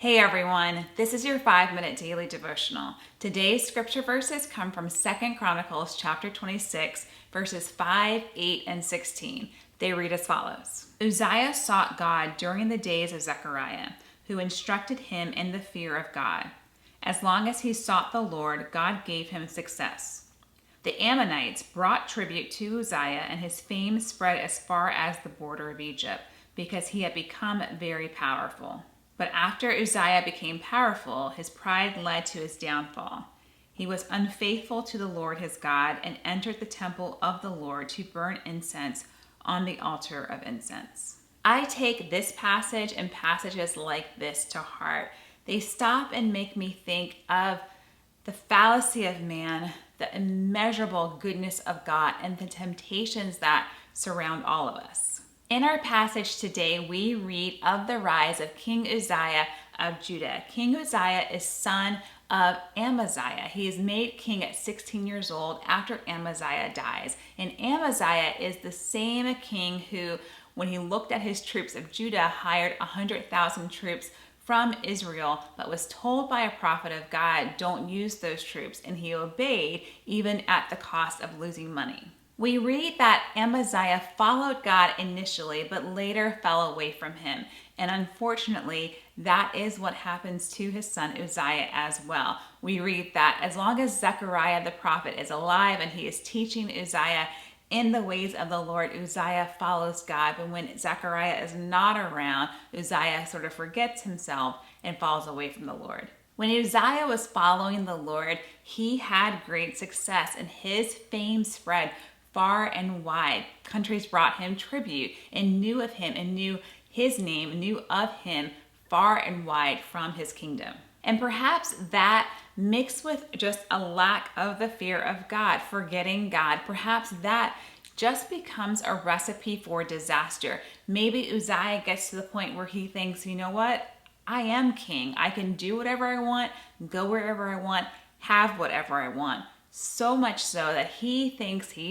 Hey everyone, this is your 5-minute daily devotional. Today's scripture verses come from 2 Chronicles chapter 26, verses 5, 8, and 16. They read as follows. Uzziah sought God during the days of Zechariah, who instructed him in the fear of God. As long as he sought the Lord, God gave him success. The Ammonites brought tribute to Uzziah, and his fame spread as far as the border of Egypt, because he had become very powerful. But after Uzziah became powerful, his pride led to his downfall. He was unfaithful to the Lord his God and entered the temple of the Lord to burn incense on the altar of incense. I take this passage and passages like this to heart. They stop and make me think of the fallacy of man, the immeasurable goodness of God, and the temptations that surround all of us. In our passage today, we read of the rise of King Uzziah of Judah. King Uzziah is son of Amaziah. He is made king at 16 years old after Amaziah dies. And Amaziah is the same king who, when he looked at his troops of Judah, hired 100,000 troops from Israel, but was told by a prophet of God, don't use those troops. And he obeyed, even at the cost of losing money. We read that Amaziah followed God initially, but later fell away from him. And unfortunately, that is what happens to his son Uzziah as well. We read that as long as Zechariah the prophet is alive and he is teaching Uzziah in the ways of the Lord, Uzziah follows God. But when Zechariah is not around, Uzziah sort of forgets himself and falls away from the Lord. When Uzziah was following the Lord, he had great success and his fame spread far and wide. Countries brought him tribute and knew of him and knew his name, knew of him far and wide from his kingdom. And perhaps that mixed with just a lack of the fear of God, forgetting God, perhaps that just becomes a recipe for disaster. Maybe Uzziah gets to the point where he thinks, you know what? I am king. I can do whatever I want, go wherever I want, have whatever I want. So much so that he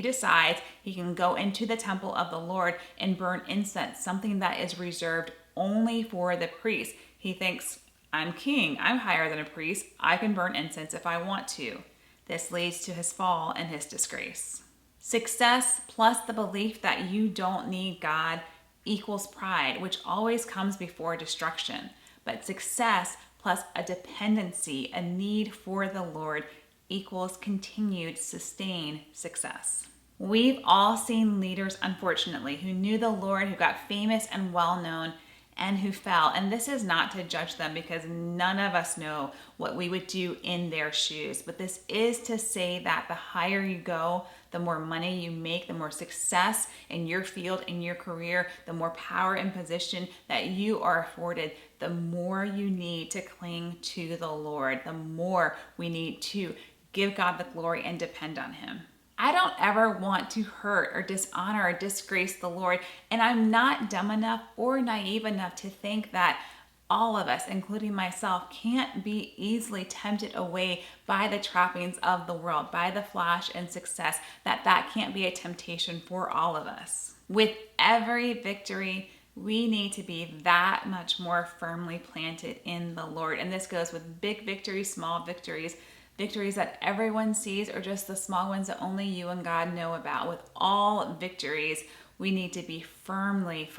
decides he can go into the temple of the Lord and burn incense, something that is reserved only for the priest. He thinks, I'm king, I'm higher than a priest, I can burn incense if I want to. This leads to his fall and his disgrace. Success plus the belief that you don't need God equals pride, which always comes before destruction. But success plus a dependency, a need for the Lord, equals continued, sustained success. We've all seen leaders, unfortunately, who knew the Lord, who got famous and well-known, and who fell. And this is not to judge them, because none of us know what we would do in their shoes. But this is to say that the higher you go, the more money you make, the more success in your field, in your career, the more power and position that you are afforded, the more you need to cling to the Lord, the more we need to give God the glory and depend on him. I don't ever want to hurt or dishonor or disgrace the Lord, and I'm not dumb enough or naive enough to think that all of us, including myself, can't be easily tempted away by the trappings of the world, by the flash and success, that can't be a temptation for all of us. With every victory, we need to be that much more firmly planted in the Lord. And this goes with big victories, small victories, victories that everyone sees, or just the small ones that only you and God know about. With all victories, we need to be firmly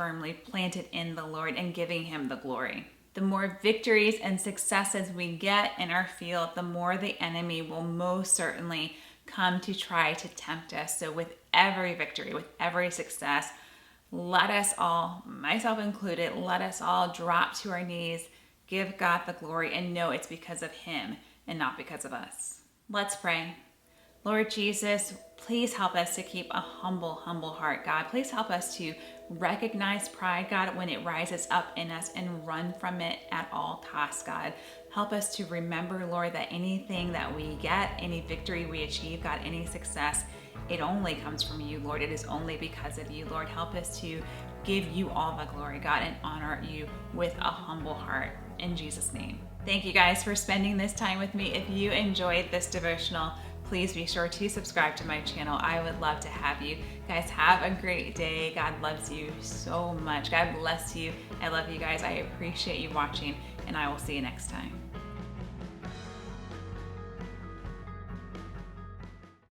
planted in the Lord and giving him the glory. The more victories and successes we get in our field, the more the enemy will most certainly come to try to tempt us. So with every victory, with every success, let us all, myself included, let us all drop to our knees, give God the glory, and know it's because of him and not because of us. Let's pray. Lord Jesus, please help us to keep a humble heart, God. Please help us to recognize pride, God, when it rises up in us and run from it at all costs, God. Help us to remember, Lord, that anything that we get, any victory we achieve, God, any success, it only comes from you, Lord. It is only because of you, Lord. Help us to give you all the glory, God, and honor you with a humble heart. In Jesus' name. Thank you guys for spending this time with me. If you enjoyed this devotional, please be sure to subscribe to my channel. I would love to have you. Guys, have a great day. God loves you so much. God bless you. I love you guys. I appreciate you watching, and I will see you next time.